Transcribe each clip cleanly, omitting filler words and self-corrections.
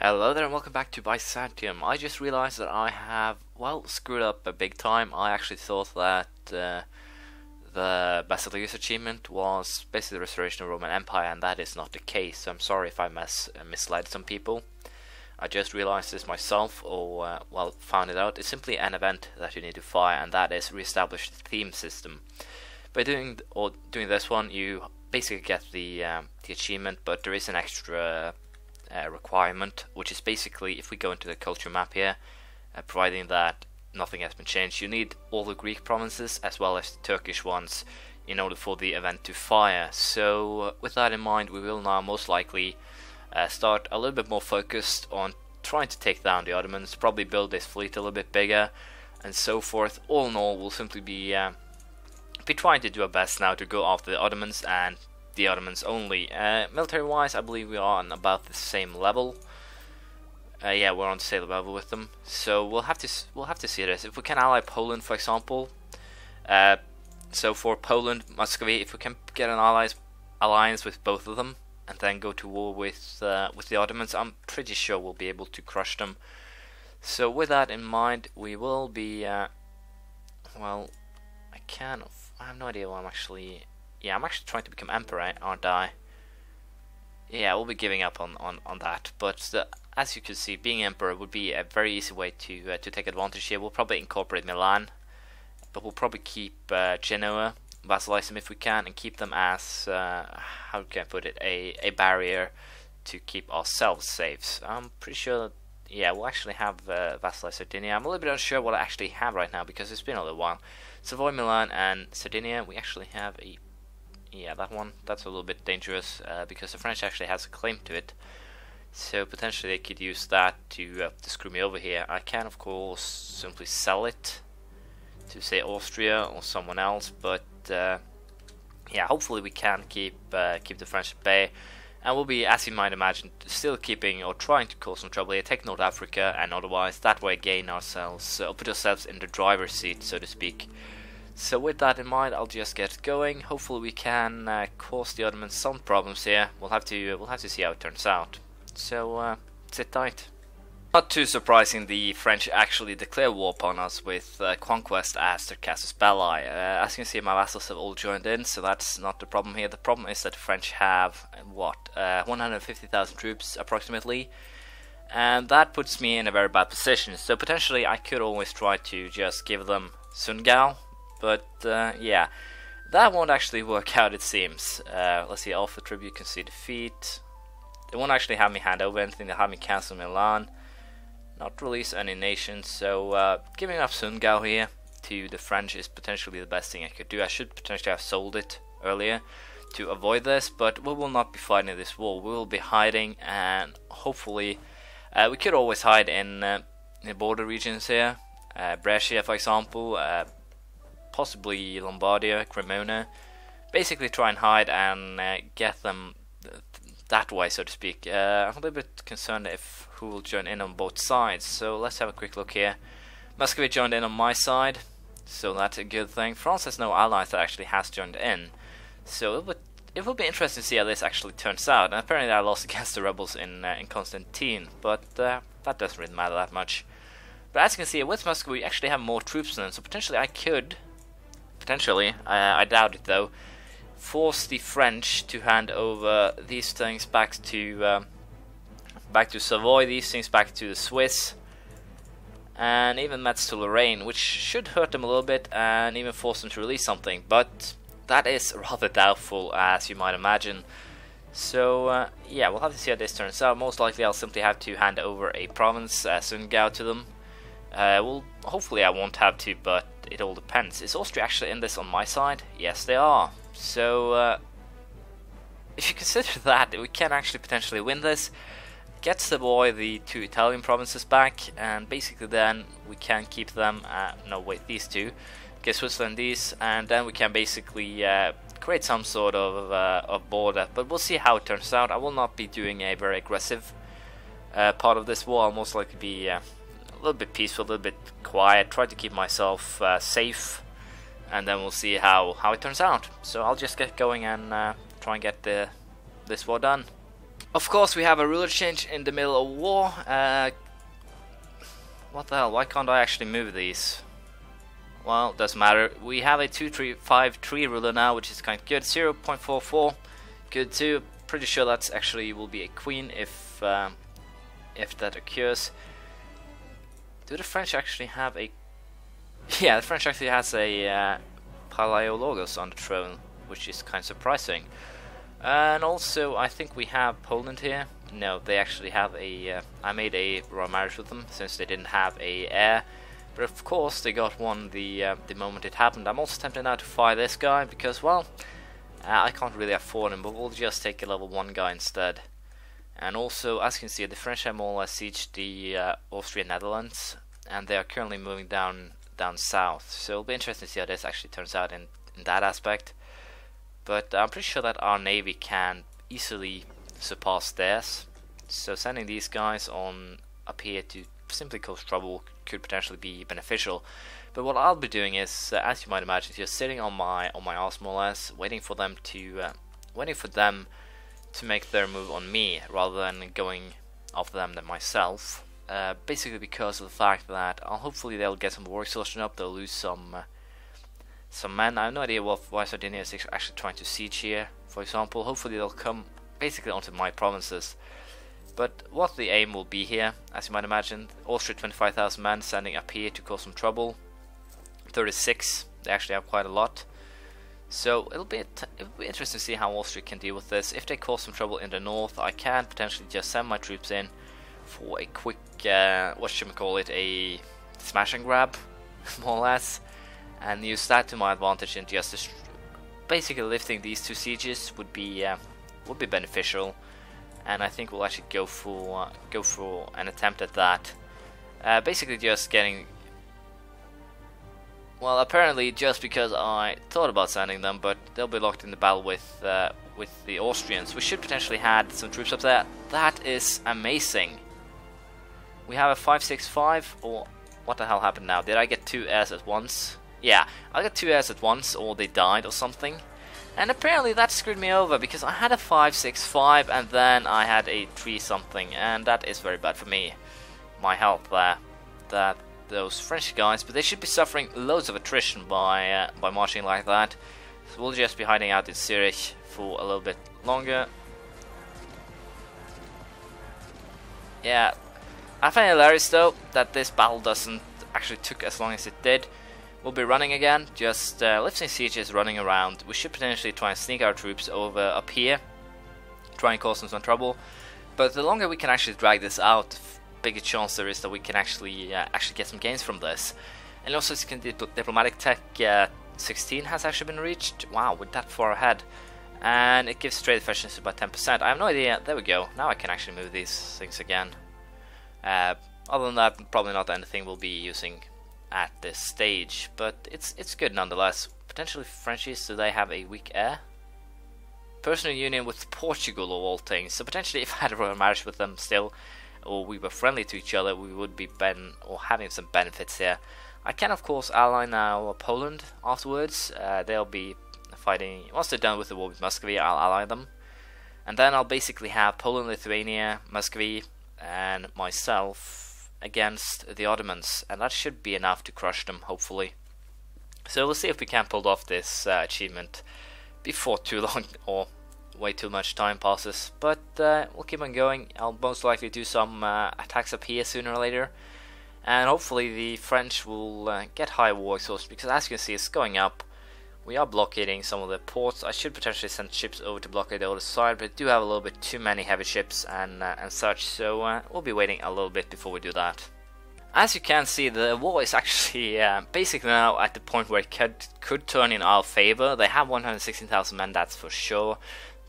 Hello there and welcome back to Byzantium. I just realized that I have, well, screwed up a big time. I actually thought that the Basileus achievement was basically the restoration of the Roman Empire, and that is not the case. So I'm sorry if I misled some people. I just realized this myself, or well, found it out. It's simply an event that you need to fire, and that is reestablish the theme system. By doing this one, you basically get the achievement, but there is an extra requirement, which is basically, if we go into the culture map here, providing that nothing has been changed, you need all the Greek provinces as well as the Turkish ones in order for the event to fire. So with that in mind, we will now most likely start a little bit more focused on trying to take down the Ottomans, probably build this fleet a little bit bigger and so forth. All in all, we'll simply be trying to do our best now to go after the Ottomans and the Ottomans only. Military wise, I believe we are on about the same level. Yeah, we're on the same level with them. So we'll have to see this. If we can ally Poland, for example. So for Poland, Muscovy, if we can get an alliance with both of them and then go to war with the Ottomans, I'm pretty sure we'll be able to crush them. So with that in mind, we will be well, I have no idea what I'm actually. Yeah, I'm actually trying to become emperor, aren't I? Yeah, we'll be giving up on that. But as you can see, being emperor would be a very easy way to take advantage here. We'll probably incorporate Milan, but we'll probably keep Genoa, vasalize them if we can, and keep them as how can I put it, a barrier to keep ourselves safe. I'm pretty sure. Yeah, we'll actually have vasalize Sardinia. I'm a little bit unsure what I actually have right now because it's been a little while. Savoy, Milan, and Sardinia. We actually have a. Yeah, that one, that's a little bit dangerous because the French actually has a claim to it. So potentially they could use that to screw me over here. I can, of course, simply sell it to, say, Austria or someone else. But, yeah, hopefully we can keep the French at bay. And we'll be, as you might imagine, still keeping or trying to cause some trouble here. Take North Africa and otherwise. That way gain ourselves, put ourselves in the driver's seat, so to speak. So with that in mind, I'll just get going. Hopefully we can cause the Ottomans some problems here. We'll have to see how it turns out. So sit tight. Not too surprising, the French actually declare war upon us with conquest as their casus belli. As you can see, my vassals have all joined in, so that's not the problem here. The problem is that the French have what 150,000 troops approximately, and that puts me in a very bad position. So potentially I could always try to just give them Sundgau. But yeah, that won't actually work out, it seems. Let's see, Alpha Tribute can see defeat. They won't actually have me hand over anything. They'll have me cancel Milan, not release any nations. So giving up Sundgau here to the French is potentially the best thing I could do. I should potentially have sold it earlier to avoid this, but we will not be fighting this war. We will be hiding, and hopefully we could always hide in the border regions here. Brescia, for example. Possibly Lombardia, Cremona, basically try and hide and get them that way, so to speak. I'm a little bit concerned if who will join in on both sides, so let's have a quick look here. Muscovy joined in on my side, so that's a good thing. France has no allies that actually has joined in, so it will be interesting to see how this actually turns out. And apparently I lost against the rebels in Constantine, but that doesn't really matter that much. But as you can see, with Muscovy we actually have more troops than them, so potentially I could. Potentially, I doubt it though, force the French to hand over these things back to Savoy, these things back to the Swiss, and even Metz to Lorraine, which should hurt them a little bit and even force them to release something, but that is rather doubtful, as you might imagine. So yeah, we'll have to see how this turns out. Most likely I'll simply have to hand over a province, Sundgau, to them. Well, hopefully I won't have to, but it all depends. Is Austria actually in this on my side? Yes, they are. So, if you consider that, we can actually potentially win this, get Savoy, the two Italian provinces back, and basically then we can keep them, no wait, these two, get Switzerland these, and then we can basically create some sort of border, but we'll see how it turns out. I will not be doing a very aggressive part of this war. I'll most likely be a little bit peaceful, a little bit quiet, try to keep myself safe, and then we'll see how it turns out. So I'll just get going and try and get this war done. Of course, we have a ruler change in the middle of war. What the hell? Why can't I actually move these? Well, doesn't matter. We have a 2-3-5-3 ruler now, which is kind of good. 0.44, good too. Pretty sure that's actually will be a queen if that occurs. Do the French actually have a? Yeah, the French actually has a Palaeologos on the throne, which is kind of surprising. And also, I think we have Poland here. No, they actually have a. I made a royal marriage with them since they didn't have a heir. But of course, they got one the moment it happened. I'm also tempted now to fire this guy because, well, I can't really afford him, but we'll just take a level 1 guy instead. And also, as you can see, the French have more or less sieged the Austrian Netherlands, and they are currently moving down south. So it'll be interesting to see how this actually turns out in that aspect. But I'm pretty sure that our navy can easily surpass theirs. So sending these guys on up here to simply cause trouble could potentially be beneficial. But what I'll be doing is, as you might imagine, just sitting on my arse more or less, waiting for them to make their move on me rather than going after them myself. Basically because of the fact that hopefully they'll get some war exhaustion up, they'll lose some men. I have no idea why Sardinia is actually trying to siege here, for example. Hopefully they'll come basically onto my provinces. But what the aim will be here, as you might imagine, Austria 25,000 men sending up here to cause some trouble. 36, they actually have quite a lot. So it'll be interesting to see how Austria can deal with this. If they cause some trouble in the north, I can potentially just send my troops in for a quick, what should we call it, a smash and grab, more or less, and use that to my advantage, and just basically lifting these 2 sieges would be beneficial. And I think we'll actually go for an attempt at that. Basically just getting. Well, apparently just because I thought about sending them, but they'll be locked in the battle with the Austrians. We should potentially had some troops up there. That is amazing. We have a 5-6-5, or what the hell happened now? Did I get 2 heirs at once? Yeah, I got 2 heirs at once, or they died or something. And apparently that screwed me over, because I had a 5-6-5 and then I had a 3 something, and that is very bad for me. My health there. Those French guys, but they should be suffering loads of attrition by marching like that. So we'll just be hiding out in Zurich for a little bit longer. Yeah, I find it hilarious though that this battle doesn't actually took as long as it did. We'll be running again, just lifting sieges, running around. We should potentially try and sneak our troops over up here, try and cause them some trouble. But the longer we can actually drag this out, bigger chance there is that we can actually get some gains from this. And also, diplomatic tech 16 has actually been reached. Wow, we're that far ahead, and it gives trade efficiency by 10%. I have no idea. There we go. Now I can actually move these things again. Other than that, probably not anything we'll be using at this stage, but it's good nonetheless. Potentially Frenchies, do they have a weak heir? Personal union with Portugal of all things, so potentially if I had a royal marriage with them still, or we were friendly to each other, we would be having some benefits here. I can of course ally now Poland afterwards. They'll be fighting, once they're done with the war with Muscovy, I'll ally them. And then I'll basically have Poland, Lithuania, Muscovy, and myself against the Ottomans, and that should be enough to crush them, hopefully. So we'll see if we can pull off this achievement before too long or way too much time passes, but we'll keep on going. I'll most likely do some attacks up here sooner or later, and hopefully the French will get high war exhaustion, because as you can see it's going up. We are blockading some of the ports. I should potentially send ships over to blockade the other side, but I do have a little bit too many heavy ships and such, so we'll be waiting a little bit before we do that. As you can see, the war is actually basically now at the point where it could turn in our favor. They have 116,000 men, that's for sure,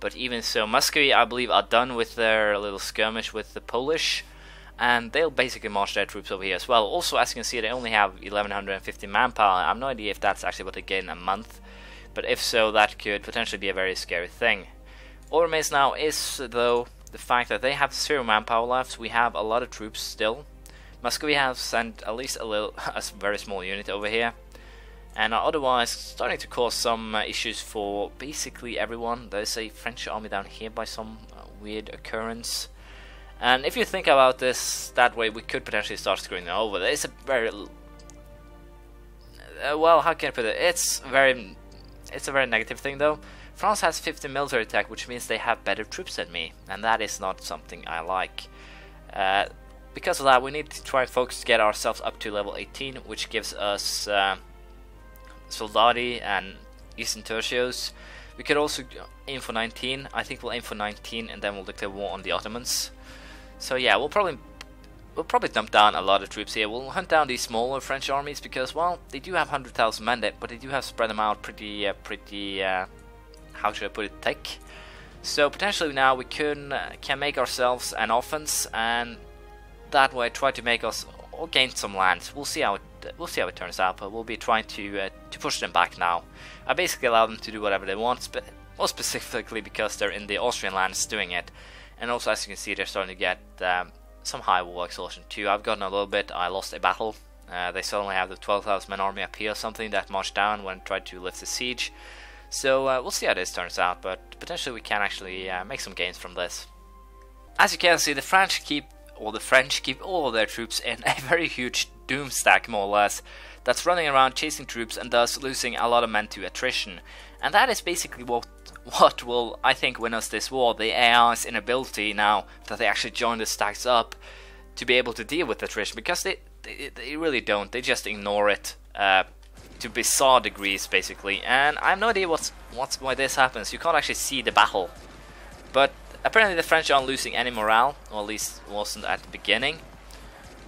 but even so, Muscovy, I believe, are done with their little skirmish with the Polish, and they'll basically march their troops over here as well. Also, as you can see, they only have 1,150 manpower. I have no idea if that's actually what they get in a month, but if so, that could potentially be a very scary thing. All remains now is, though, the fact that they have 0 manpower left. We have a lot of troops still. Muscovy has sent at least a very small unit over here, and are otherwise starting to cause some issues for basically everyone. There's a French army down here by some weird occurrence. And if you think about this that way, we could potentially start screwing them over. It's a very well, how can I put it? It's a very negative thing though. France has 50 military tech, which means they have better troops than me, and that is not something I like. Because of that, we need to try and focus to get ourselves up to level 18, which gives us Soldati and Eastern Tertios. We could also aim for 19. I think we'll aim for 19, and then we'll declare war on the Ottomans. So yeah, we'll probably dump down a lot of troops here. We'll hunt down these smaller French armies because, well, they do have 100,000 men, but they do have spread them out pretty how should I put it, thick. So potentially now we can make ourselves an offense, and that way try to make us or gain some lands. We'll see how it turns out, but we'll be trying to push them back now. I basically allow them to do whatever they want, but more specifically because they're in the Austrian lands doing it. And also, as you can see, they're starting to get some high war exhaustion too. I've gotten a little bit. I lost a battle. They suddenly have the 12,000 man army up here or something that marched down when I tried to lift the siege. So we'll see how this turns out, but potentially we can actually make some gains from this. As you can see, the French keep all of their troops in a very huge doom stack, more or less, that's running around chasing troops and thus losing a lot of men to attrition. And that is basically what will, I think, win us this war. The AI's inability now that they actually join the stacks up to be able to deal with attrition, because they really don't. They just ignore it to bizarre degrees, basically. And I have no idea why this happens. You can't actually see the battle, but apparently the French aren't losing any morale, or at least wasn't at the beginning,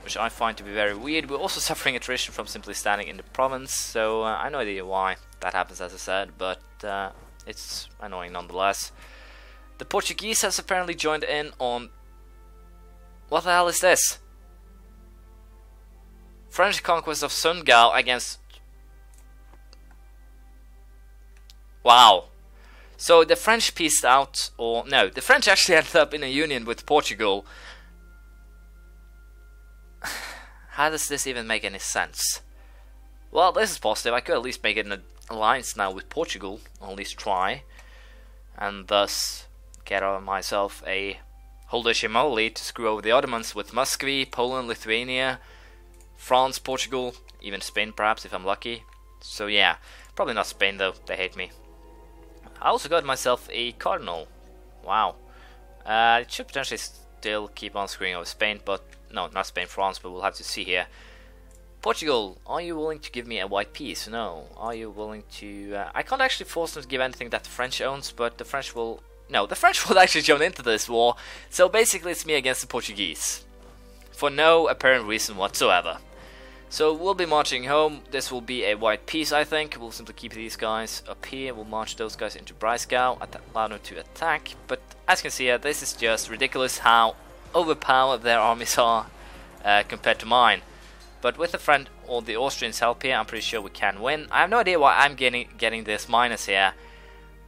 which I find to be very weird. We're also suffering attrition from simply standing in the province, so I have no idea why that happens, as I said, but it's annoying nonetheless. The Portuguese has apparently joined in on... What the hell is this? French conquest of Sundgau against... Wow. So the French pieced out, or no, the French actually ended up in a union with Portugal. How does this even make any sense? Well, this is positive. I could at least make it an alliance now with Portugal, or at least try, and thus get myself a Holder-Shimoli to screw over the Ottomans with Muscovy, Poland, Lithuania, France, Portugal, even Spain perhaps if I'm lucky. So yeah, probably not Spain though, they hate me. I also got myself a Cardinal. Wow. It should potentially still keep on screwing over Spain, but no, not Spain, France, but we'll have to see here. Portugal, are you willing to give me a white piece? No. Are you willing to... I can't actually force them to give anything that the French owns, but the French will... No, the French will actually join into this war, so basically it's me against the Portuguese. For no apparent reason whatsoever. So we'll be marching home. This will be a white piece, I think. We'll simply keep these guys up here. We'll march those guys into Breisgau, allow them to attack. But as you can see here, this is just ridiculous how overpowered their armies are compared to mine. But with the French or the Austrians' help here, I'm pretty sure we can win. I have no idea why I'm getting this minus here.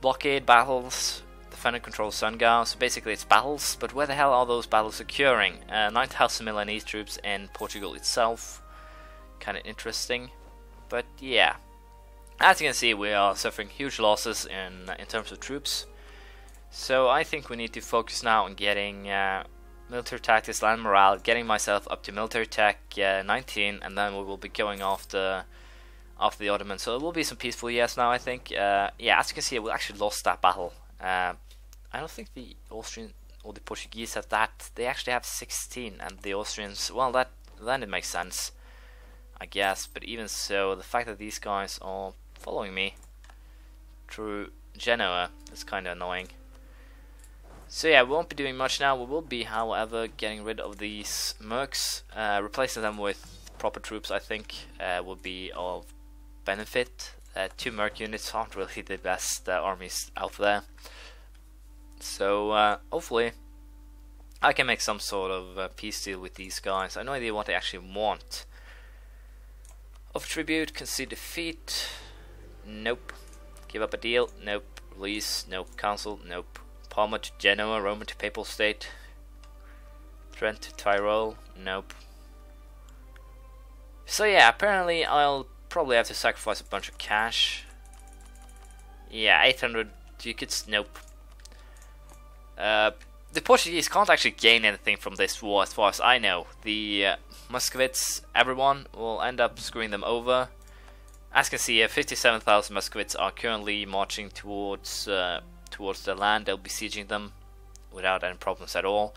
Blockade, battles, defender controls Sundgau. So basically it's battles, but where the hell are those battles occurring? 9,000 Milanese troops in Portugal itself. Kind of interesting, but yeah, as you can see, we are suffering huge losses in terms of troops. So I think we need to focus now on getting military tactics, land morale, getting myself up to military tech 19, and then we will be going after the Ottomans. So it will be some peaceful years now, I think. Yeah, as you can see, we actually lost that battle. I don't think the Austrian or the Portuguese have that. They actually have 16, and the Austrians, well, then it makes sense, I guess. But even so, the fact that these guys are following me through Genoa is kind of annoying. So yeah, we won't be doing much now. We will be, however, getting rid of these mercs, replacing them with proper troops. I think would be of benefit. 2 merc units aren't really the best armies out there. So hopefully I can make some sort of peace deal with these guys. I have no idea what they actually want. Offer tribute, concede defeat, nope. Give up a deal, nope. Release, nope. Council, nope. Palma to Genoa, Roman to Papal State. Trent to Tyrol, nope. So yeah, apparently I'll probably have to sacrifice a bunch of cash. Yeah, 800 ducats, nope. the Portuguese can't actually gain anything from this war as far as I know. The Muscovites, everyone, will end up screwing them over. As you can see here, 57,000 Muscovites are currently marching towards the land. They'll be sieging them without any problems at all.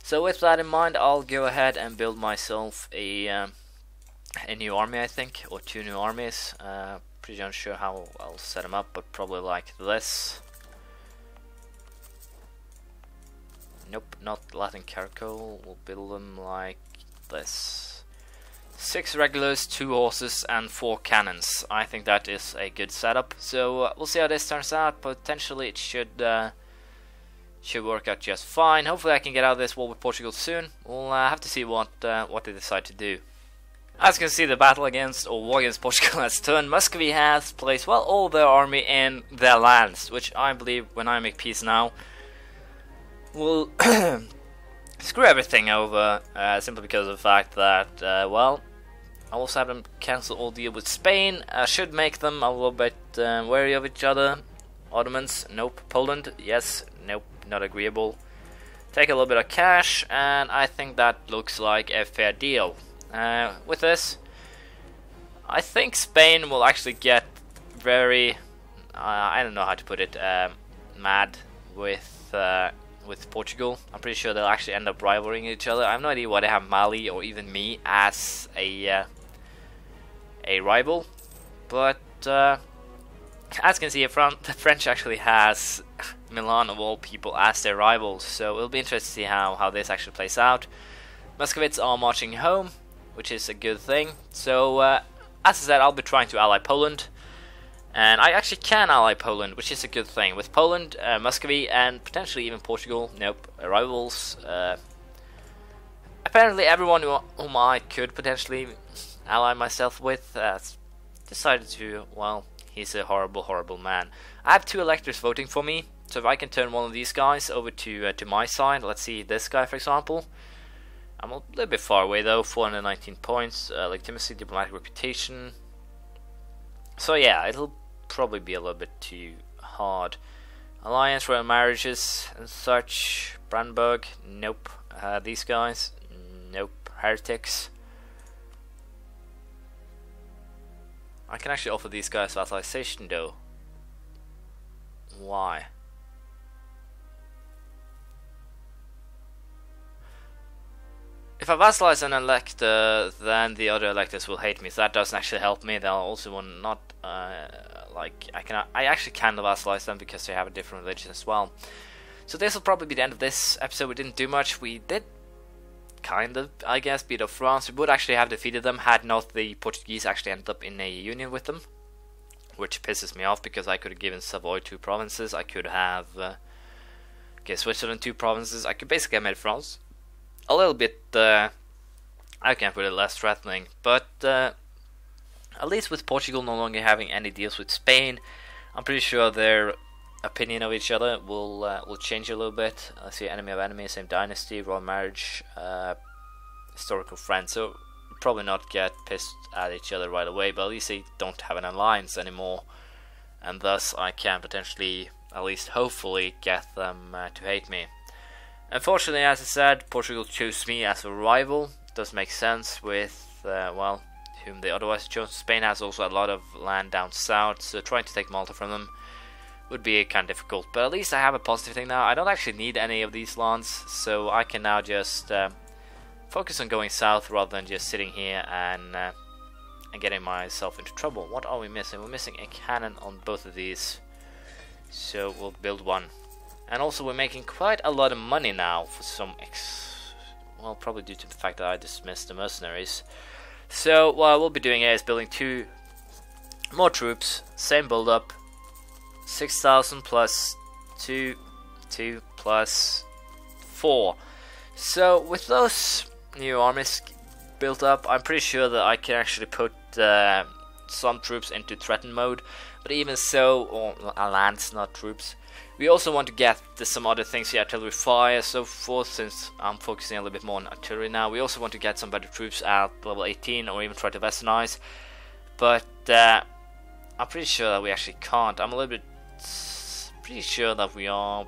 So with that in mind, I'll go ahead and build myself a new army, I think, or 2 new armies. Pretty unsure how I'll set them up, but probably like this. Nope, not Latin Caracol. We'll build them like this. 6 regulars, 2 horses, and 4 cannons. I think that is a good setup. So we'll see how this turns out. Potentially it should work out just fine. Hopefully I can get out of this war with Portugal soon. We'll have to see what they decide to do. As you can see, the battle against, or war against Portugal has turned. Muscovy has placed, well, all their army in their lands, which I believe when I make peace now will screw everything over, simply because of the fact that, well, I also have them cancel all deal with Spain. Should make them a little bit wary of each other. Ottomans, nope. Poland, yes, nope, not agreeable. Take a little bit of cash, and I think that looks like a fair deal. With this, I think Spain will actually get very, I don't know how to put it, mad with Portugal. I'm pretty sure they'll actually end up rivaling each other. I have no idea why they have Mali or even me as a rival, but as you can see up front, the French actually has Milan of all people as their rivals, so it'll be interesting to see how this actually plays out. Muscovites are marching home, which is a good thing. So as I said, I'll be trying to ally Poland, and I actually can ally Poland, which is a good thing. With Poland, Muscovy, and potentially even Portugal, nope, rivals. Apparently everyone whom I could potentially ally myself with decided to, well, he's a horrible, horrible man. I have 2 electors voting for me, so if I can turn one of these guys over to my side, let's see this guy for example. I'm a little bit far away though, 419 points, legitimacy, diplomatic reputation. So yeah, it'll probably be a little bit too hard. Alliance, royal marriages and such. Brandenburg, nope. These guys, nope. Heretics. I can actually offer these guys vassalization though. Why? If I vassalize an elector, then the other electors will hate me, so that doesn't actually help me. They'll also not like I actually can vassalize them because they have a different religion as well. So this will probably be the end of this episode. We didn't do much. We did kind of, I guess, beat up France. We would actually have defeated them had not the Portuguese actually ended up in a union with them, which pisses me off because I could have given Savoy 2 provinces. I could have given Switzerland 2 provinces. I could basically have made France a little bit, I can't put it less threatening, but at least with Portugal no longer having any deals with Spain, I'm pretty sure their opinion of each other will change a little bit. Let's see, enemy of enemy, same dynasty, royal marriage, historical friends, so probably not get pissed at each other right away, but at least they don't have an alliance anymore, and thus I can potentially, at least hopefully, get them to hate me. Unfortunately, as I said, Portugal chose me as a rival. Does make sense with, well, whom they otherwise chose. Spain has also a lot of land down south, so trying to take Malta from them would be kind of difficult. But at least I have a positive thing now. I don't actually need any of these lands, so I can now just focus on going south rather than just sitting here and getting myself into trouble. What are we missing? We're missing a cannon on both of these, so we'll build one. And also we're making quite a lot of money now for some well, probably due to the fact that I dismissed the mercenaries. So what we'll be doing here is building 2 more troops, same build up, 6,000 plus 2 plus 4. So with those new armies built up, I'm pretty sure that I can actually put some troops into threaten mode. But even so, or lands, not troops. We also want to get some other things here, artillery fire, so forth, since I'm focusing a little bit more on artillery now. We also want to get some better troops at level 18, or even try to westernize. But I'm pretty sure that we actually can't. I'm a little bit pretty sure that we are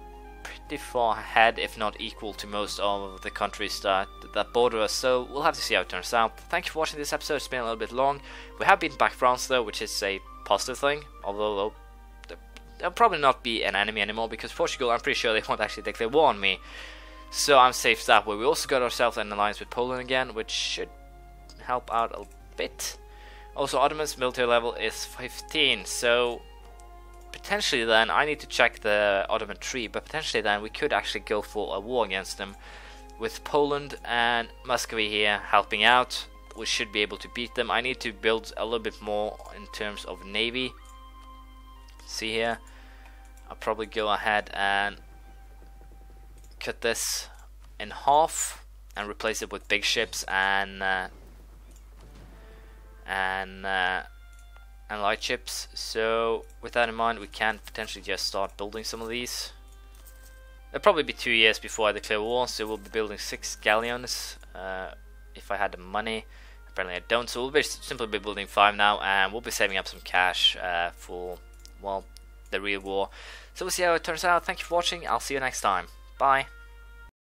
pretty far ahead, if not equal to most of the countries that border us, so we'll have to see how it turns out. Thank you for watching this episode. It's been a little bit long. We have beaten back France though, which is a positive thing, although they'll probably not be an enemy anymore, because Portugal, I'm pretty sure they won't actually declare war on me, so I'm safe that way. We also got ourselves an alliance with Poland again, which should help out a bit. Also, Ottomans military level is 15, so potentially then, I need to check the Ottoman tree, but potentially then we could actually go for a war against them. With Poland and Muscovy here helping out, we should be able to beat them. I need to build a little bit more in terms of navy. See here, I'll probably go ahead and cut this in half and replace it with big ships and light ships. So with that in mind, we can potentially just start building some of these. It'll probably be 2 years before I declare war, so we'll be building 6 galleons if I had the money. Apparently I don't, so we'll simply be building 5 now, and we'll be saving up some cash for, well, the real war. So we'll see how it turns out. Thank you for watching. I'll see you next time. Bye.